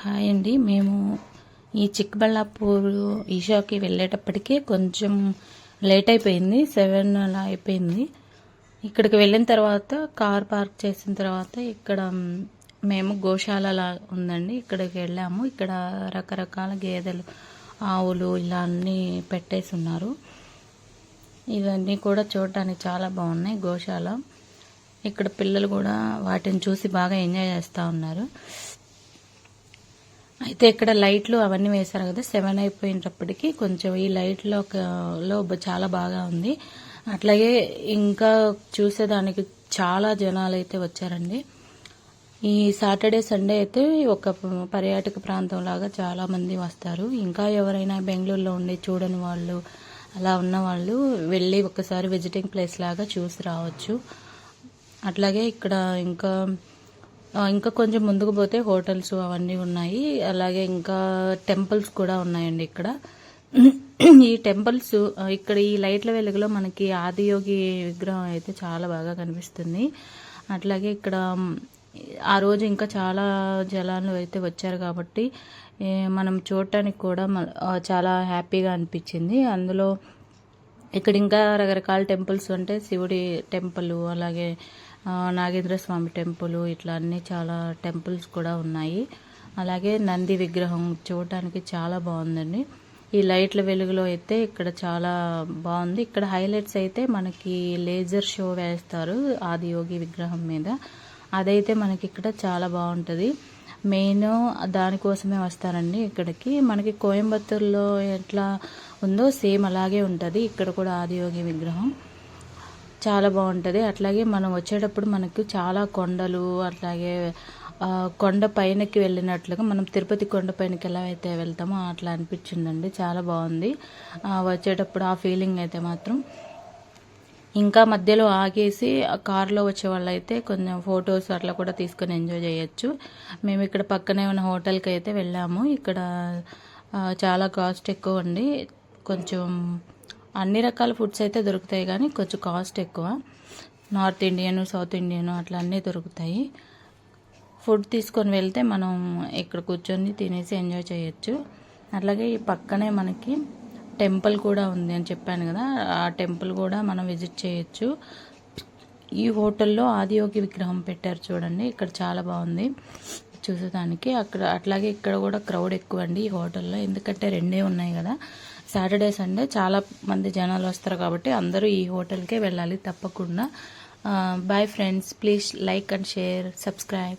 Hi అండి. మేము ఈ చిక్కబళ్ళాపూర్ ఈషాకి వెళ్ళేటప్పటికి కొంచెం లేట్ అయిపోయింది. 7 అలా అయిపోయింది. ఇక్కడికి వెళ్ళిన తర్వాత కార్ పార్క్ చేసిన తర్వాత ఇక్కడ మేము గోశాల ఉందండి, ఇక్కడికి వెళ్ళాము. ఇక్కడ రకరకాల గేదెలు, ఆవులు ఇలా అన్నీ పెట్టేసి ఉన్నారు. ఇవన్నీ కూడా చూడటానికి చాలా బాగున్నాయి. గోశాల ఇక్కడ పిల్లలు కూడా వాటిని చూసి బాగా ఎంజాయ్ చేస్తూ ఉన్నారు. అయితే ఇక్కడ లైట్లు అవన్నీ వేశారు కదా, 7 అయిపోయినప్పటికీ కొంచెం ఈ లైట్లో చాలా బాగా ఉంది. అట్లాగే ఇంకా చూసేదానికి చాలా జనాలు అయితే వచ్చారండి. ఈ సాటర్డే సండే అయితే ఒక పర్యాటక ప్రాంతం లాగా చాలా మంది వస్తారు. ఇంకా ఎవరైనా బెంగళూరులో ఉండి చూడని వాళ్ళు అలా ఉన్న వాళ్ళు వెళ్ళి ఒకసారి విజిటింగ్ ప్లేస్ లాగా చూసి రావచ్చు. అట్లాగే ఇక్కడ ఇంకా కొంచెం ముందుకు పోతే హోటల్స్ అవన్నీ ఉన్నాయి. అలాగే ఇంకా టెంపుల్స్ కూడా ఉన్నాయండి ఇక్కడ. ఈ టెంపుల్స్ ఇక్కడ ఈ లైట్ల వెలుగులో మనకి ఆదియోగి విగ్రహం అయితే చాలా బాగా కనిపిస్తుంది. అట్లాగే ఇక్కడ ఆ రోజు ఇంకా చాలా జనాలు అయితే వచ్చారు కాబట్టి మనం చూడటానికి కూడా చాలా హ్యాపీగా అనిపించింది. అందులో ఇక్కడ ఇంకా రకరకాల టెంపుల్స్ అంటే శివుడి టెంపుల్, అలాగే నాగేంద్ర స్వామి టెంపుల్, ఇట్లా అన్నీ చాలా టెంపుల్స్ కూడా ఉన్నాయి. అలాగే నంది విగ్రహం చూడటానికి చాలా బాగుందండి. ఈ లైట్ల వెలుగులో అయితే ఇక్కడ చాలా బాగుంది. ఇక్కడ హైలైట్స్ అయితే మనకి లేజర్ షో వేస్తారు ఆదియోగి విగ్రహం మీద. అదైతే మనకి ఇక్కడ చాలా బాగుంటుంది. మెయిన్ దానికోసమే వస్తారండి ఇక్కడికి. మనకి కోయంబత్తూరులో ఎట్లా ఉందో సేమ్ అలాగే ఉంటుంది ఇక్కడ కూడా ఆదియోగి విగ్రహం. చాలా బాగుంటుంది. అట్లాగే మనం వచ్చేటప్పుడు మనకు చాలా కొండలు, అట్లాగే కొండ పైనకి వెళ్ళినట్లుగా మనం తిరుపతి కొండ పైనకి ఎలా అయితే వెళ్తామో అట్లా అనిపించిందండి. చాలా బాగుంది వచ్చేటప్పుడు ఆ ఫీలింగ్ అయితే మాత్రం. ఇంకా మధ్యలో ఆగేసి కార్లో వచ్చే వాళ్ళు అయితే కొంచెం ఫొటోస్ అట్లా కూడా తీసుకొని ఎంజాయ్ చేయొచ్చు. మేము ఇక్కడ పక్కనే ఉన్న హోటల్కి అయితే వెళ్ళాము. ఇక్కడ చాలా కాస్ట్ ఎక్కువ అండి. కొంచెం అన్ని రకాల ఫుడ్స్ అయితే దొరుకుతాయి కానీ కొంచెం కాస్ట్ ఎక్కువ. నార్త్ ఇండియన్, సౌత్ ఇండియన్ అట్లా అన్నీ దొరుకుతాయి. ఫుడ్ తీసుకొని వెళ్తే మనం ఇక్కడ కూర్చొని తినేసి ఎంజాయ్ చేయొచ్చు. అట్లాగే ఈ పక్కనే మనకి టెంపుల్ కూడా ఉంది అని చెప్పాను కదా, ఆ టెంపుల్ కూడా మనం విజిట్ చేయొచ్చు. ఈ హోటల్లో ఆదియోగి విగ్రహం పెట్టారు చూడండి, ఇక్కడ చాలా బాగుంది చూసేదానికి. అట్లాగే ఇక్కడ కూడా క్రౌడ్ ఎక్కువ అండి ఈ హోటల్లో, ఎందుకంటే 2 ఉన్నాయి కదా, సాటర్డే సండే చాలా మంది జనాలు వస్తారు కాబట్టి అందరూ ఈ హోటల్కే వెళ్ళాలి తప్పకుండా. Boy friends, please like and share, subscribe.